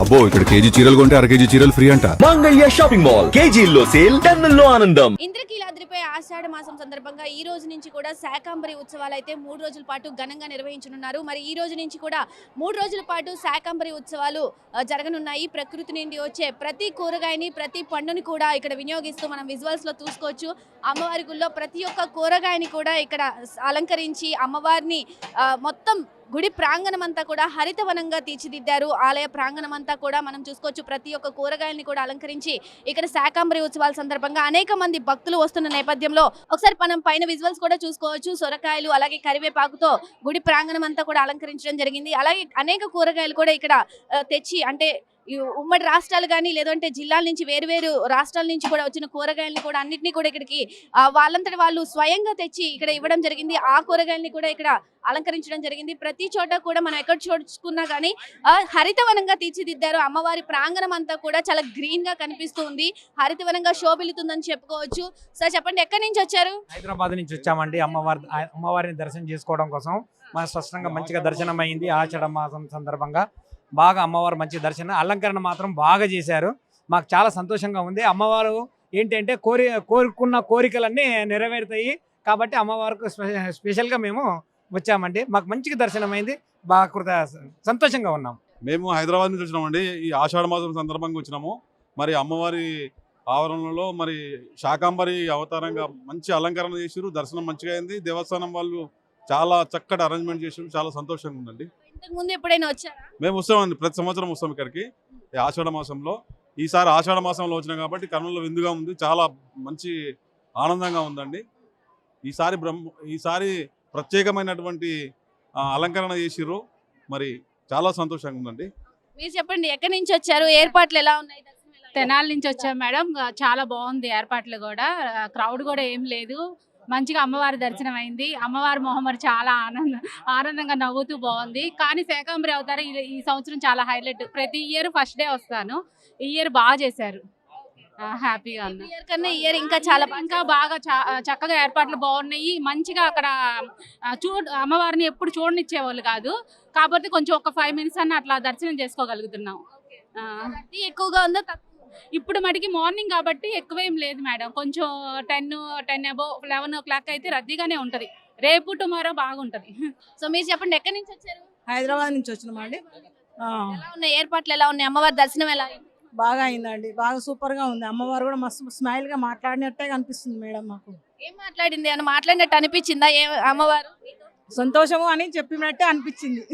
అబ్బో ఇక్కడ కేజీ చీరలు కొంటే అర కేజీ చీరలు ఫ్రీ అంట. మంగళ్య షాపింగ్ మాల్ కేజీల్లో సేల్, టన్నుల్లో ఆనందం. ఇంద్రకీలాద్రిపై ఆషాఢ మాసం సందర్భంగా ఈ రోజు నుంచి కూడా శాకాంబరి ఉత్సవాలు అయితే 3 రోజుల పాటు ఘనంగా నిర్వహించనున్నారు. మరి ఈ రోజు నుంచి కూడా 3 రోజుల పాటు శాకాంబరి ఉత్సవాలు జరగనున్నాయి. ప్రకృతి నుండి వచ్చే ప్రతి కూరగాయని, ప్రతి పండుని కూడా ఇక్కడ వినియోగిస్తూ మనం విజువల్స్ లో చూసుకోవచ్చు. అమ్మవారి గుళ్ళో ప్రతి ఒక్క కూరగాయని కూడా ఇక్కడ అలంకరించి అమ్మవారిని మొత్తం గుడి ప్రాంగణం అంతా కూడా హరితవనంగా తీర్చిదిద్దారు. ఆలయ ప్రాంగణం అంతా కూడా మనం చూసుకోవచ్చు. ప్రతి ఒక్క కూరగాయల్ని కూడా అలంకరించి ఇక్కడ శాకాంబరి ఉత్సవాల సందర్భంగా అనేక మంది భక్తులు వస్తున్న నేపథ్యంలో ఒకసారి మనం పైన విజువల్స్ కూడా చూసుకోవచ్చు. సొరకాయలు అలాగే కరివేపాకుతో గుడి ప్రాంగణం అంతా కూడా అలంకరించడం జరిగింది. అలాగే అనేక కూరగాయలు కూడా ఇక్కడ తెచ్చి అంటే ఉమ్మడి రాష్ట్రాలు కానీ లేదంటే జిల్లాల నుంచి వేరు రాష్ట్రాల నుంచి కూడా వచ్చిన కూరగాయలని కూడా అన్నింటినీ కూడా ఇక్కడికి వాళ్ళంతటి వాళ్ళు స్వయంగా తెచ్చి ఇక్కడ ఇవ్వడం జరిగింది. ఆ కూరగాయలని కూడా ఇక్కడ అలంకరించడం జరిగింది. ప్రతి చోట కూడా మనం ఎక్కడ చూసుకున్నా కానీ హరితవనంగా తీర్చిదిద్దారు. అమ్మవారి ప్రాంగణం అంతా కూడా చాలా గ్రీన్ గా కనిపిస్తుంది, హరితవనంగా శోభిల్లుతుందని చెప్పుకోవచ్చు. సార్ చెప్పండి, ఎక్కడి నుంచి వచ్చారు? హైదరాబాద్ నుంచి వచ్చామండి. అమ్మవారిని దర్శనం చేసుకోవడం కోసం మన స్పష్టంగా మంచిగా దర్శనం అయింది. ఆషాఢ మాసం సందర్భంగా బాగా అమ్మవారు మంచి దర్శనం, అలంకరణ మాత్రం బాగా చేశారు. మాకు చాలా సంతోషంగా ఉంది. అమ్మవారు ఏంటంటే కోరుకున్న కోరికలన్నీ నెరవేరుతాయి కాబట్టి అమ్మవారికి స్పెషల్గా మేము వచ్చామండి. మాకు మంచిగా దర్శనం అయింది, బాగా సంతోషంగా ఉన్నాం. మేము హైదరాబాద్ నుంచి వచ్చినామండి. ఈ ఆషాఢ మాసం సందర్భంగా వచ్చినాము. మరి అమ్మవారి ఆవరణలో మరి శాకాంబరి అవతారంగా మంచి అలంకరణ చేసారు. దర్శనం మంచిగా అయింది. దేవస్థానం వాళ్ళు చాలా చక్కటి అరేంజ్మెంట్ చేసారు. చాలా సంతోషంగా ఉందండి. ఇంతకు ముందు ఎప్పుడైనా వచ్చారా? మేము వస్తామండి, ప్రతి సంవత్సరం వస్తాం ఇక్కడికి ఈ ఆషాఢ మాసంలో. ఈసారి ఆషాఢ మాసంలో వచ్చినాం కాబట్టి కర్నూలులో విందుగా ఉంది, చాలా మంచి ఆనందంగా ఉందండి. ఈసారి ప్రత్యేకమైనటువంటి అలంకరణ చేసిర్రు. మరి చాలా సంతోషంగా ఉందండి. మీరు చెప్పండి, ఎక్కడి నుంచి వచ్చారు? ఏర్పాట్లు ఎలా ఉన్నాయి? తెనాలి నుంచి వచ్చాం మేడం. చాలా బాగుంది ఏర్పాట్లు కూడా. క్రౌడ్ కూడా ఏం లేదు, మంచిగా అమ్మవారి దర్శనం అయింది. అమ్మవారి మొహమ్మరి చాలా ఆనందంగా నవ్వుతూ బాగుంది. కానీ శాకాంబరి అవతారం ఈ సంవత్సరం చాలా హైలైట్. ప్రతి ఇయర్ ఫస్ట్ డే వస్తాను, ఈ ఇయర్ బాగా చేశారు, హ్యాపీగా ఉంది. ఇయర్ కన్నా ఇయర్ ఇంకా బాగా చక్కగా ఏర్పాట్లు బాగున్నాయి. మంచిగా అక్కడ అమ్మవారిని ఎప్పుడు చూడనిచ్చేవాళ్ళు కాదు, కాకపోతే కొంచెం ఒక 5 మినిట్స్ అన్న అట్లా దర్శనం చేసుకోగలుగుతున్నాం. ఎక్కువగా ఉందా? ఇప్పుడు మటుకి మార్నింగ్ కాబట్టి ఎక్కువేం లేదు మేడం. కొంచెం 10 అబోవ్ 11 o'clock అయితే రద్దీగానే ఉంటది. రేపు టుమారో బాగుంటది. సో మీరు చెప్పండి, ఎక్కడి నుంచి వచ్చారు? హైదరాబాద్ నుంచి వచ్చినామండి. ఎలా ఉన్నాయి ఏర్పాట్లు? ఎలా ఉన్నాయి? అమ్మవారి దర్శనం ఎలా అయింది? బాగా అయిందండి, బాగా సూపర్ గా ఉంది. అమ్మవారు కూడా మస్తు స్మైల్ గా మాట్లాడినట్టే కనిపిస్తుంది మేడం. మాకు ఏం మాట్లాడింది అని మాట్లాడినట్టు అనిపించిందా అమ్మవారు? సంతోషము అని చెప్పినట్టే అనిపించింది.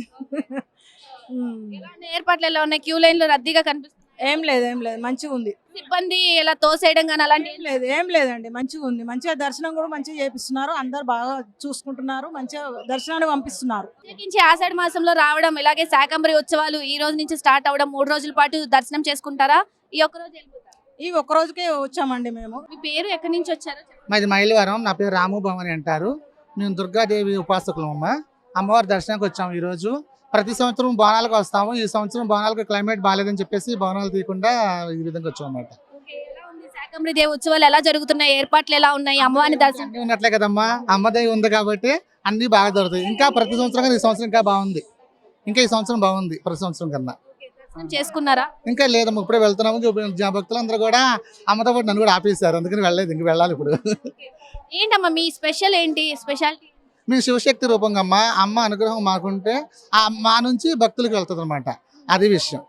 ఏర్పాట్లు ఎలా ఉన్నాయి? క్యూ లైన్ లో రద్దీగా కనిపిస్తుంది? ఏం లేదు మంచిగా ఉంది. సిబ్బంది ఎలా తోసేయడం కానీ అలాంటి ఏం లేదండి, మంచిగా ఉంది. మంచిగా దర్శనం కూడా మంచిగా చేపిస్తున్నారు. అందరు బాగా చూసుకుంటున్నారు, మంచిగా దర్శనాన్ని పంపిస్తున్నారు. ప్రత్యేకించి ఆషాఢ మాసంలో రావడం, ఇలాగే శాకాంబరి ఉత్సవాలు ఈ రోజు నుంచి స్టార్ట్ అవ్వడం, 3 రోజుల పాటు దర్శనం చేసుకుంటారా? ఈ ఒక్క రోజు ఈ ఒక్క రోజుకే వచ్చామండి మేము. మీ పేరు, ఎక్కడి నుంచి వచ్చారు? మాది మైలవరం. నా పేరు రాము భవని అంటారు. మేము దుర్గాదేవి ఉపాసకులు. అమ్మవారి దర్శనానికి వచ్చాము ఈరోజు. ప్రతి సంవత్సరం బోనాలకు వస్తాము. ఈ సంవత్సరం బోనాలకు క్లైమేట్ బాగాలేదని చెప్పేసి బోనాలు తీయకుండా ఈ విధంగా వచ్చాం అన్నమాట. శాకాంబరి దేవి ఉత్సవాలు ఎలా జరుగుతున్నాయి? ఏర్పాట్లు ఎలా ఉన్నాయి? అమ్మవారిని దర్శనం ఉన్నట్లే కదమ్మా, అమ్మదేవి ఉంది కాబట్టి అన్ని బాగా జరుగుతాయి. ఇంకా ప్రతి సంవత్సరం ఈ సంవత్సరం ఇంకా బాగుంది. ఇంకా ఈ సంవత్సరం బాగుంది ప్రతి సంవత్సరం కన్నా. చేసుకున్నారా? ఇంకా లేదమ్మా, ఇప్పుడే వెళ్తున్నాము. భక్తులందరూ కూడా అమ్మతో పాటు నన్ను కూడా ఆపేశారు, అందుకని వెళ్ళలేదు. ఇంక వెళ్ళాలి ఇప్పుడు. ఏంటమ్మా మీ స్పెషల్ ఏంటి? స్పెషాలిటీ మేము శివశక్తి రూపంగా అమ్మ అనుగ్రహం మాకుంటే మా నుంచి భక్తులకు వెళ్తుంది అనమాట. అది విషయం.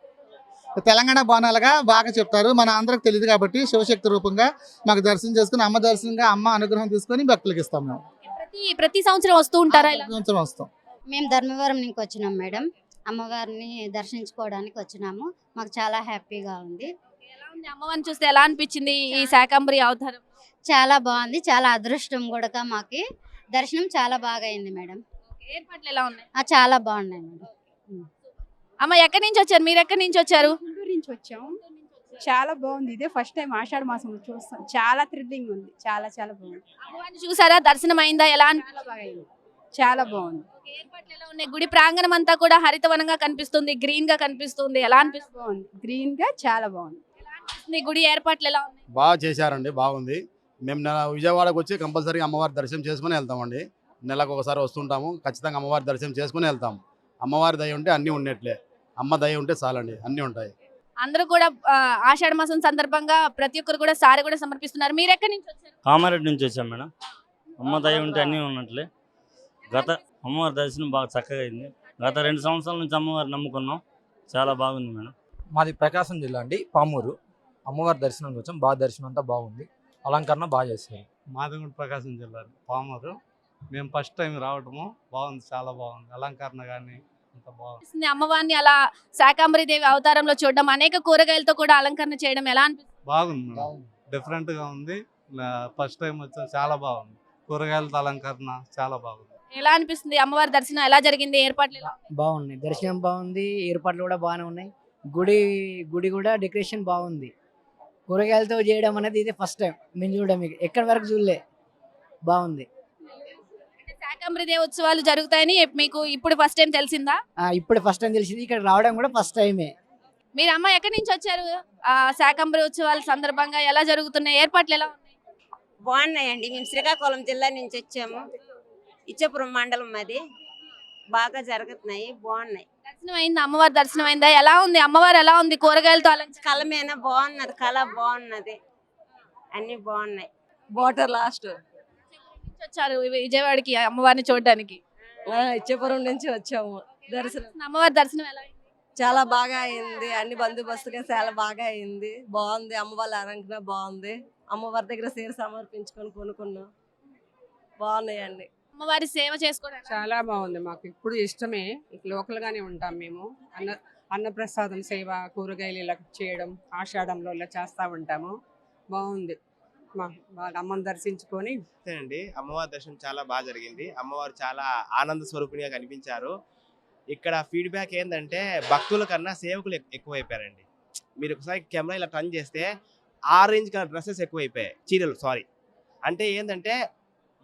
తెలంగాణ బోనాలుగా బాగా చెప్తారు, మన అందరికి తెలియదు కాబట్టి శివశక్తి రూపంగా మాకు దర్శనం చేసుకుని అమ్మ దర్శనంగా అమ్మ అనుగ్రహం తీసుకొని భక్తులకు ఇస్తాం. మేము ప్రతి సంవత్సరం వస్తూ ఉంటారా? సంవత్సరం వస్తాం. మేము ధర్మవరం నుంచి వచ్చినాం మేడం. అమ్మవారిని దర్శించుకోవడానికి వచ్చినాము. మాకు చాలా హ్యాపీగా ఉంది. ఎలా ఉంది? అమ్మవారిని చూస్తే ఎలా అనిపించింది ఈ శాకాంబరి అవతారం? చాలా బాగుంది, చాలా అదృష్టం కూడా మాకి. దర్శనం చాలా బాగా అయింది మేడం. ఏర్పాట్లు ఎలా ఉన్నాయి? చాలా బాగున్నాయి మేడం. అమ్మ ఎక్కడి నుంచి వచ్చారు? మీరు ఎక్కడి నుంచి వచ్చారు? గుంటూరు నుంచి వచ్చాం. చాలా బాగుంది. ఇదే ఫస్ట్ టైం ఆషాఢ మాసం చూస్తాం. చాలా థ్రిల్లింగ్ ఉంది. చాలా బాగుంది. అమ్మవారిని చూసారా? దర్శనం అయిందా? ఎలా చాలా బాగుంది. ఏర్పాట్లు ఎలా ఉన్నాయి? గుడి ప్రాంగణం అంతా కూడా హరితవనంగా కనిపిస్తుంది, గ్రీన్ గా కనిపిస్తుంది. ఎలా అనిపిస్తుంది? బాగుంది, గ్రీన్ గా చాలా బాగుంది. గుడి ఏర్పాట్లు ఎలా ఉన్నాయి? బాగా చేశారండి, బాగుంది. మేము విజయవాడకు వచ్చి కంపల్సరీ అమ్మవారి దర్శనం చేసుకుని వెళ్తామండి. నెలకు ఒకసారి వస్తుంటాము, ఖచ్చితంగా అమ్మవారి దర్శనం చేసుకుని వెళ్తాము. అమ్మవారి దయ ఉంటే అన్నీ ఉన్నట్లే, అమ్మ దయ ఉంటే చాలండి, అన్నీ ఉంటాయి. అందరూ కూడా ఆషాఢ మాసం సందర్భంగా ప్రతి ఒక్కరు కూడా సారి కూడా సమర్పిస్తున్నారు. మీరు ఎక్కడి నుంచి వచ్చారు? కామారెడ్డి నుంచి వచ్చాం మేడం. అమ్మ దయ ఉంటే అన్నీ ఉన్నట్లే. గత అమ్మవారి దర్శనం బాగా చక్కగా అయింది. గత 2 సంవత్సరాల నుంచి అమ్మవారిని నమ్ముకున్నాం. చాలా బాగుంది మేడం. మాది ప్రకాశం జిల్లా అండి, పామూరు. అమ్మవారి దర్శనానికి వచ్చాం, బాగా దర్శనం అంతా బాగుంది, అలంకరణ బాగా చేశారు. మాది కూడా ప్రకాశం జిల్లా పామూరు. మేము ఫస్ట్ టైం రావటము బాగుంది, చాలా బాగుంది. అలంకరణ కానీ అంత బాగుంది. అమ్మవారిని అలా శాకాంబరి దేవి అవతారంలో చూడడం, అనేక కూరగాయలతో కూడా అలంకరణ చేయడం ఎలా అనిపిస్తుంది? బాగుంది మేడం, డిఫరెంట్ గా ఉంది. ఫస్ట్ టైం వచ్చాం, చాలా బాగుంది. కూరగాయలతో అలంకరణ చాలా బాగుంది. ఎలా అనిపిస్తుంది? అమ్మవారి దర్శనం ఎలా జరిగింది? ఏర్పాట్లు ఎలా? బాగుంది, దర్శనం బాగుంది, ఏర్పాట్లు కూడా బాగానే ఉన్నాయి. గుడి కూడా డెకరేషన్ బాగుంది. కూరగాయలతో చేయడం అనేది ఇది ఫస్ట్ టైం మేము చూడడం, ఎక్కడి వరకు చూడలే, బాగుంది. శాకాంబరి దేవి ఉత్సవాలు జరుగుతాయని మీకు ఇప్పుడు ఫస్ట్ టైం తెలిసిందా? ఇప్పుడు ఫస్ట్ టైం తెలిసింది, ఇక్కడ రావడం కూడా ఫస్ట్ టైమే. మీరు అమ్మ ఎక్కడి నుంచి వచ్చారు? శాకాంబరి ఉత్సవాల సందర్భంగా ఎలా జరుగుతున్నాయి? ఏర్పాట్లు ఎలా ఉన్నాయి? బాగున్నాయండి. మేము శ్రీకాకుళం జిల్లా నుంచి వచ్చాము. ఇచ్చాపురం మండలం అది. బాగా జరుగుతున్నాయి, బాగున్నాయి. దర్శనం అయిందా? అమ్మవారి దర్శనం అయిందా? ఎలా ఉంది అమ్మవారు? ఎలా ఉంది కూరగాయలతో అలంకరణ? కలమేనా బాగున్నది, కళ బాగున్నది, అన్ని బాగున్నాయి. బోటర్ లాస్ట్ వచ్చారు విజయవాడకి అమ్మవారిని చూడడానికి. ఇచ్చాపురం నుంచి వచ్చాము. దర్శనం అమ్మవారి దర్శనం ఎలా అయింది? చాలా బాగా అయింది, అన్ని బందోబస్తుగా చాలా బాగా అయింది, బాగుంది. అమ్మవారి అలంకరణ బాగుంది. అమ్మవారి దగ్గర సేవ సమర్పించుకొని కొనుక్కున్నాం, బాగున్నాయండి. అమ్మవారి సేవ చేసుకోవడానికి చాలా బాగుంది. మాకు ఇప్పుడు ఇష్టమే, లోకల్ గానే ఉంటాం మేము. అన్నప్రసాదం సేవ, కూరగాయలు ఇలా చేయడం ఆషాఢంలో ఇలా చేస్తూ ఉంటాము. బాగుంది. బాగా అమ్మని దర్శించుకొని అండి, అమ్మవారి దర్శనం చాలా బాగా జరిగింది. అమ్మవారు చాలా ఆనంద స్వరూపిణిగా కనిపించారు. ఇక్కడ ఫీడ్బ్యాక్ ఏంటంటే భక్తుల కన్నా సేవకులు ఎక్కువైపోయారండి. మీరు ఒకసారి కెమెరా ఇలా టర్న్ చేస్తే ఆరెంజ్ కలర్ డ్రెస్సెస్ ఎక్కువైపోయాయి, చీరలు సారీ. అంటే ఏంటంటే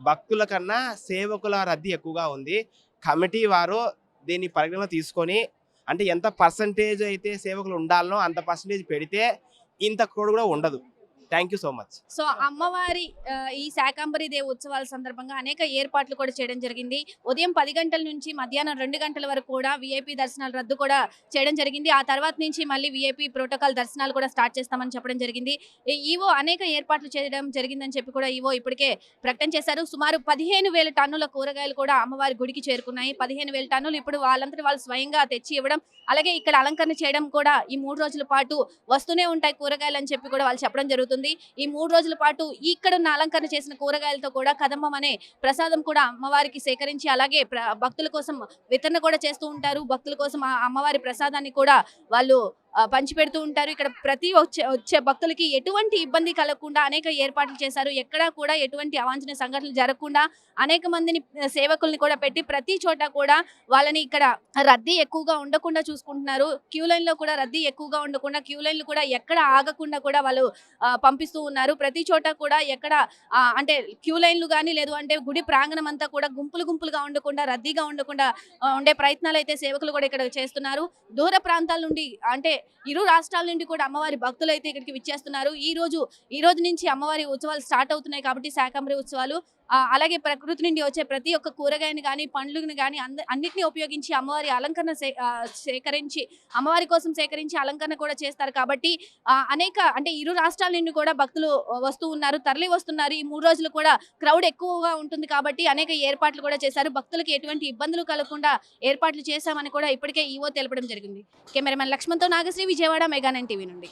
భక్తుల కన్నా సేవకుల రద్దీ ఎక్కువగా ఉంది. కమిటీ వారు దీన్ని పరిగణలో తీసుకొని, అంటే ఎంత పర్సంటేజ్ అయితే సేవకులు ఉండాలనో అంత పర్సంటేజ్ పెడితే ఇంత కూడా ఉండదు. Thank you so much. So అమ్మవారి ఈ శాకాంబరి దేవి ఉత్సవాల సందర్భంగా అనేక ఏర్పాట్లు కూడా చేయడం జరిగింది. ఉదయం 10 గంటల నుంచి మధ్యాహ్నం 2 గంటల వరకు కూడా విఐపి దర్శనాలు రద్దు కూడా చేయడం జరిగింది. ఆ తర్వాత నుంచి మళ్ళీ విఐపి ప్రోటోకాల్ దర్శనాలు కూడా స్టార్ట్ చేస్తామని చెప్పడం జరిగింది. ఈవో అనేక ఏర్పాట్లు చేయడం జరిగిందని చెప్పి కూడా ఈవో ఇప్పటికే ప్రకటన చేశారు. సుమారు 15,000 టన్నుల కూరగాయలు కూడా అమ్మవారి గుడికి చేరుకున్నాయి. 15,000 టన్నులు ఇప్పుడు వాళ్ళంతటి వాళ్ళు స్వయంగా తెచ్చి ఇవ్వడం, అలాగే ఇక్కడ అలంకరణ చేయడం కూడా ఈ 3 రోజుల పాటు వస్తూనే ఉంటాయి కూరగాయలు అని చెప్పి కూడా వాళ్ళు చెప్పడం జరుగుతుంది. ఈ 3 రోజుల పాటు ఇక్కడ ఉన్న అలంకరణ చేసిన కూరగాయలతో కూడా కదంబం అనే ప్రసాదం కూడా అమ్మవారికి సేకరించి, అలాగే భక్తుల కోసం వితరణ కూడా చేస్తూ ఉంటారు. భక్తుల కోసం ఆ అమ్మవారి ప్రసాదాన్ని కూడా వాళ్ళు పంచిపెడుతూ ఉంటారు. ఇక్కడ ప్రతి వచ్చే భక్తులకి ఎటువంటి ఇబ్బంది కలగకుండా అనేక ఏర్పాట్లు చేశారు. ఎక్కడా కూడా ఎటువంటి అవాంఛనీయ సంఘటనలు జరగకుండా అనేక మందిని సేవకుల్ని కూడా పెట్టి ప్రతి చోట కూడా వాళ్ళని ఇక్కడ రద్దీ ఎక్కువగా ఉండకుండా చూసుకుంటున్నారు. క్యూ లైన్ లో కూడా రద్దీ ఎక్కువగా ఉండకుండా, క్యూ లైన్లు కూడా ఎక్కడ ఆగకుండా కూడా వాళ్ళు పంపిస్తూ ఉన్నారు. ప్రతి చోట కూడా ఎక్కడ అంటే క్యూ లైన్లు కానీ లేదు అంటే గుడి ప్రాంగణం అంతా కూడా గుంపులుగా ఉండకుండా, రద్దీగా ఉండకుండా ఉండే ప్రయత్నాలు అయితే సేవకులు కూడా ఇక్కడ చేస్తున్నారు. దూర ప్రాంతాల నుండి అంటే ఇరు రాష్ట్రాల నుండి కూడా అమ్మవారి భక్తులు అయితే ఇక్కడికి విచ్చేస్తున్నారు. ఈ రోజు నుంచి అమ్మవారి ఉత్సవాలు స్టార్ట్ అవుతున్నాయి కాబట్టి శాకాంబరి ఉత్సవాలు, అలాగే ప్రకృతి నుండి వచ్చే ప్రతి ఒక్క కూరగాయని కానీ పండ్లను కానీ అన్నిటిని ఉపయోగించి అమ్మవారి అలంకరణ సేకరించి అమ్మవారి కోసం సేకరించి అలంకరణ కూడా చేస్తారు. కాబట్టి అనేక అంటే ఇరు రాష్ట్రాల నుండి కూడా భక్తులు వస్తూ ఉన్నారు, తరలి వస్తున్నారు. ఈ 3 రోజులు కూడా క్రౌడ్ ఎక్కువగా ఉంటుంది కాబట్టి అనేక ఏర్పాట్లు కూడా చేశారు. భక్తులకు ఎటువంటి ఇబ్బందులు కలగకుండా ఏర్పాట్లు చేశామని కూడా ఇప్పటికే ఈవో తెలపడం జరిగింది. కెమెరామెన్ లక్ష్మణ్తో నాగశ్రీ, విజయవాడ, మెగా 9 టీవీ నుండి.